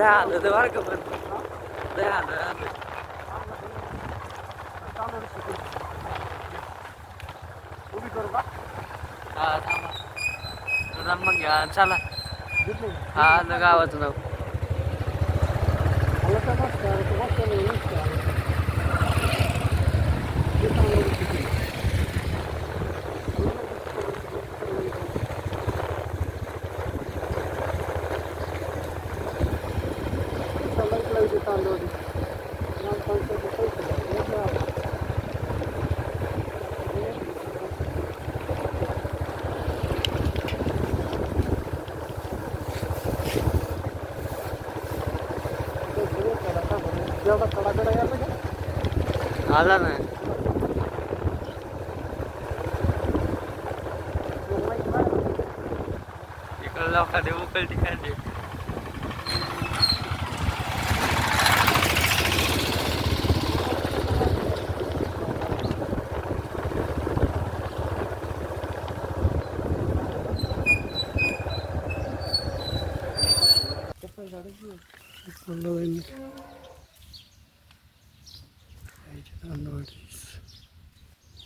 आलं तर बरं का पण लय आलं उभी करू का? हा थांबा तुझा मग घ्या चला हा आलं गावाचं नाव आलं तर मस्त आहे, तो मस्त नाही मस्त आहे. ते तांदूळ शिकली. सगळ्यात इथे तांदूळ ग्रामपंचायतीचे पैसे द्यायचे. जेवढा कडाकडा यायला का आला ना इकडं लोकांनी उकळती काढली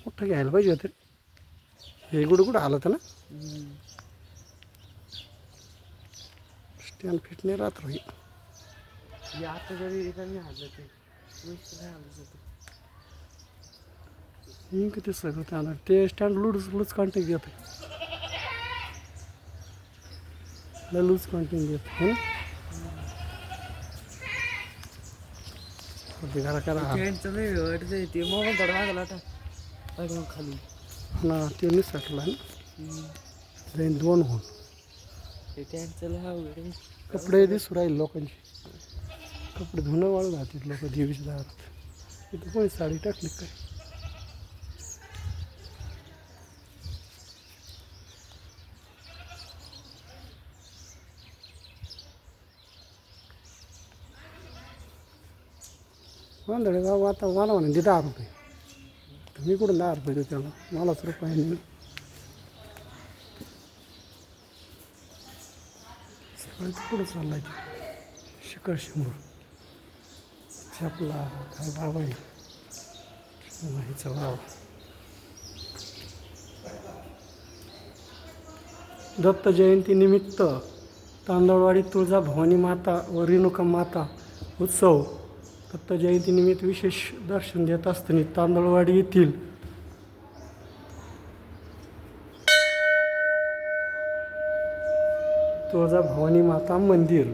मोठं घ्यायला पाहिजे होते हे कुठं आलं होतं ना स्टँड फिट नाही राहत राही आता जरी एकाने आलं ते किती सगळं त्याला ते स्टँड लूज कॉन्टॅक्ट घेत लूज कॉन्टॅक्ट घेत है ना घरा करा ते मोबाईल थोडा मागला आता खाली ना ते निसटला ना जाईन दोन होऊन ते त्यांचं लय अवघड आहे. कपडे दिसू राहील लोकांचे कपडे धुणं वाळू राहतात लोक देवीच्या दारात इथं कोणी साडी टाकली काय वांदळे गाव आता मला म्हणे 10 रुपये तर मी कुठून 10 रुपये देतो त्याला मलाच रुपये नाही सकाळी कुठं चाललाय शिखर शिंगूर छापला काय बाबा आहे माहीचा बाबा दत्त जयंतीनिमित्त तांदळवाडी तुळजाभवानी माता व रेणुका माता उत्सव दत्त जयंतीनिमित्त विशेष दर्शन देत असताना तांदळवाडी येथील तुळजाभवानी माता मंदिर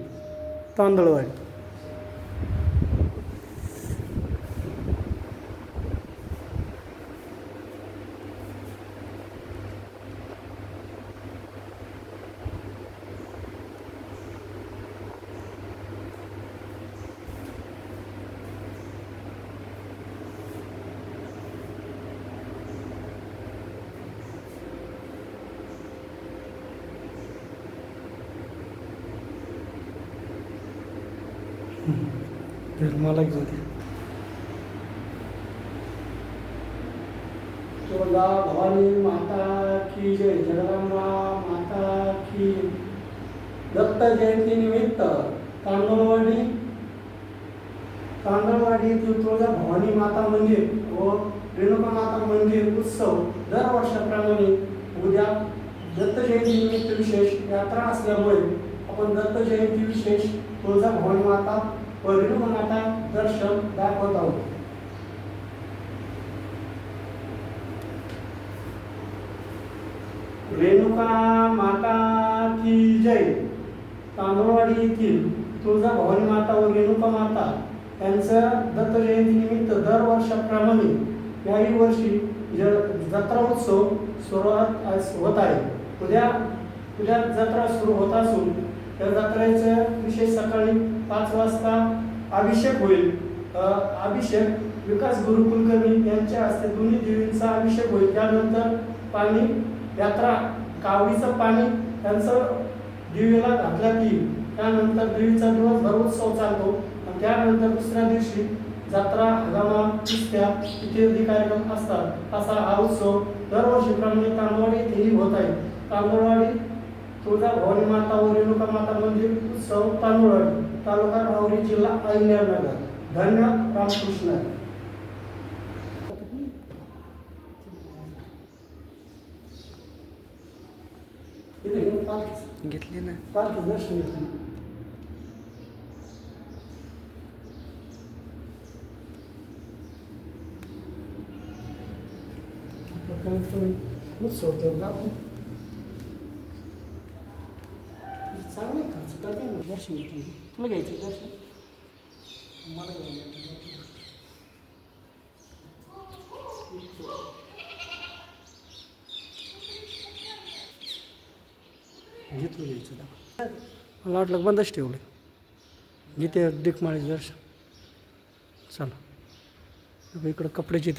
तांदळवाडी मला घेऊ दे तुळजाभवानी माता की जय जगदंबा माता की दत्त जयंतीनिमित्त तांदळवाडी येथील तुळजाभवानी माता मंदिर व रेणुका माता मंदिर उत्सव दर वर्षाप्रमाणे उद्या दत्त जयंतीनिमित्त विशेष यात्रा असल्यामुळे आपण दत्त जयंती विशेष तुळजाभवानी माता व रेणुका माता दर्शन दाखवत आहोत रेणुका माता की जय तांदळवाडी येथील तुळजाभवानी माता व रेणुका माता यांचं दत्त जयंतीनिमित्त दर वर्षाप्रमाणे याही वर्षी जत्रा उत्सव सुरुवात होत आहे उद्या जत्रा सुरू होत असून त्या जत्रेचं विशेष सकाळी 5 वाजता अभिषेक होईल अभिषेक विकास गुरु कुलकर्णी यांच्या हस्ते दोन्ही देवींचा अभिषेक होईल त्यानंतर पाणी यात्रा कावडीचं पाणी त्यांचं देवीला घातल्यात येईल त्यानंतर देवीचा दिवसभर उत्सव चालतो आणि त्यानंतर दुसऱ्या दिवशी जत्रा हंगामा कुस्त्या इत्यादी कार्यक्रम असतात असा हा उत्सव दरवर्षीप्रमाणे तांदळवाडी येथेही होत आहे तांदळवाडी तुळजाभवानी माता व रेणुका माता मंदिर उत्सव तांदळवाडी तालुका राहुरी जिल्हा अहिल्यानगर. धन्य रामकृष्ण. इथे घेऊन घेतली ना. पालखी दर्शन घेतली. उत्सव तेवढा चांगलं खर्च करते ना. दर्शन घेतली. तुला घ्यायचं दर्शन? मला घेतलं घ्यायचं. मला वाटलं बंदच ठेवलं. घेते डिकमाळी दर्शन. चला इकडं कपड्याचे ते